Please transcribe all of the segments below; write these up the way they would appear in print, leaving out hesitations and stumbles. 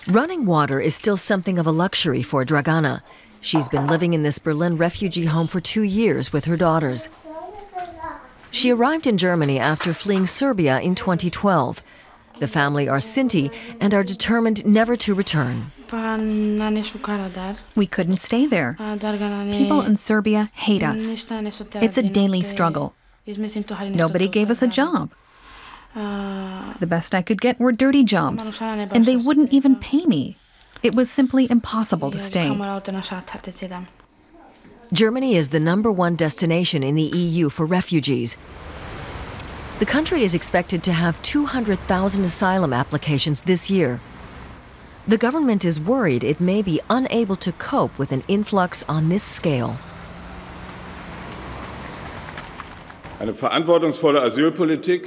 Running water is still something of a luxury for Dragana. She's been living in this Berlin refugee home for 2 years with her daughters. She arrived in Germany after fleeing Serbia in 2012. The family are Sinti and are determined never to return. We couldn't stay there. People in Serbia hate us. It's a daily struggle. Nobody gave us a job. The best I could get were dirty jobs, and they wouldn't even pay me. It was simply impossible to stay. Germany is the #1 destination in the EU for refugees. The country is expected to have 200,000 asylum applications this year. The government is worried it may be unable to cope with an influx on this scale.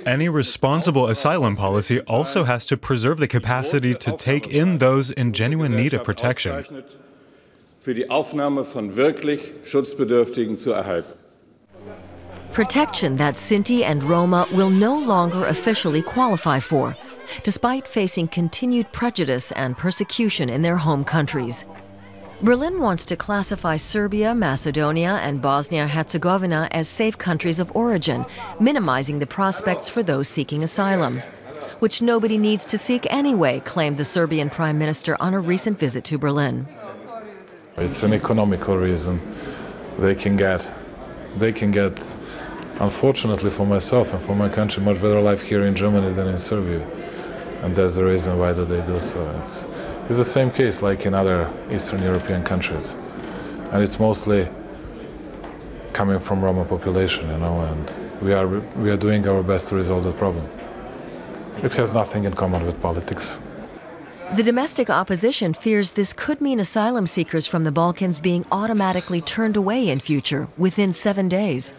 Any responsible asylum policy also has to preserve the capacity to take in those in genuine need of protection. Protection that Sinti and Roma will no longer officially qualify for, despite facing continued prejudice and persecution in their home countries. Berlin wants to classify Serbia, Macedonia, and Bosnia-Herzegovina as safe countries of origin, minimizing the prospects for those seeking asylum, which nobody needs to seek anyway, claimed the Serbian Prime Minister on a recent visit to Berlin. It's an economical reason. They can get, unfortunately for myself and for my country, much better life here in Germany than in Serbia. And that's the reason why they do so. It's the same case like in other Eastern European countries. And it's mostly coming from Roma population, and we are doing our best to resolve that problem. It has nothing in common with politics. The domestic opposition fears this could mean asylum seekers from the Balkans being automatically turned away in future within 7 days.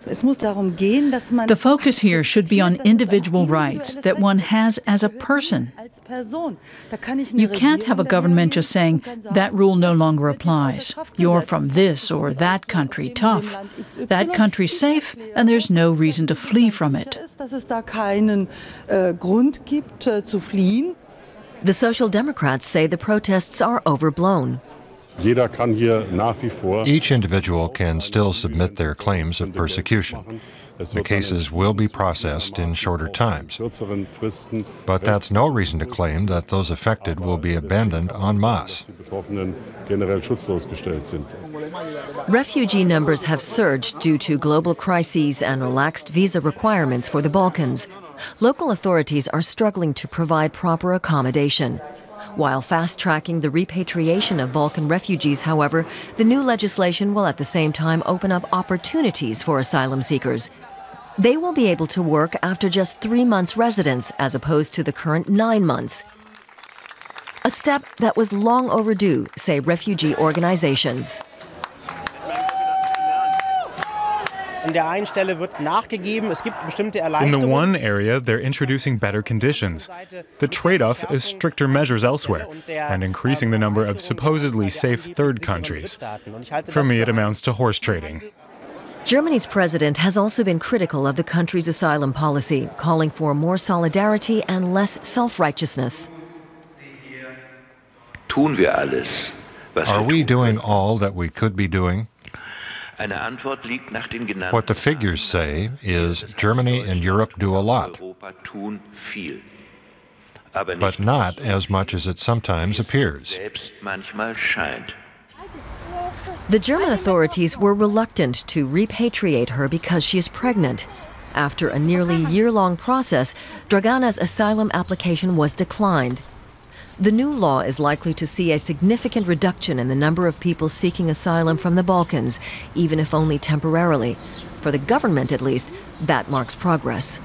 The focus here should be on individual rights that one has as a person. You can't have a government just saying, that rule no longer applies. You're from this or that country, tough. That country's safe, and there's no reason to flee from it. The Social Democrats say the protests are overblown. Each individual can still submit their claims of persecution. The cases will be processed in shorter times. But that's no reason to claim that those affected will be abandoned en masse. Refugee numbers have surged due to global crises and relaxed visa requirements for the Balkans. Local authorities are struggling to provide proper accommodation. While fast-tracking the repatriation of Balkan refugees, however, the new legislation will at the same time open up opportunities for asylum seekers. They will be able to work after just 3 months' residence, as opposed to the current 9 months. A step that was long overdue, say refugee organizations. In the one area, they're introducing better conditions. The trade-off is stricter measures elsewhere and increasing the number of supposedly safe third countries. For me, it amounts to horse trading. Germany's president has also been critical of the country's asylum policy, calling for more solidarity and less self-righteousness. Are we doing all that we could be doing? What the figures say is Germany and Europe do a lot, but not as much as it sometimes appears. The German authorities were reluctant to repatriate her because she is pregnant. After a nearly year-long process, Dragana's asylum application was declined. The new law is likely to see a significant reduction in the number of people seeking asylum from the Balkans, even if only temporarily. For the government, at least, that marks progress.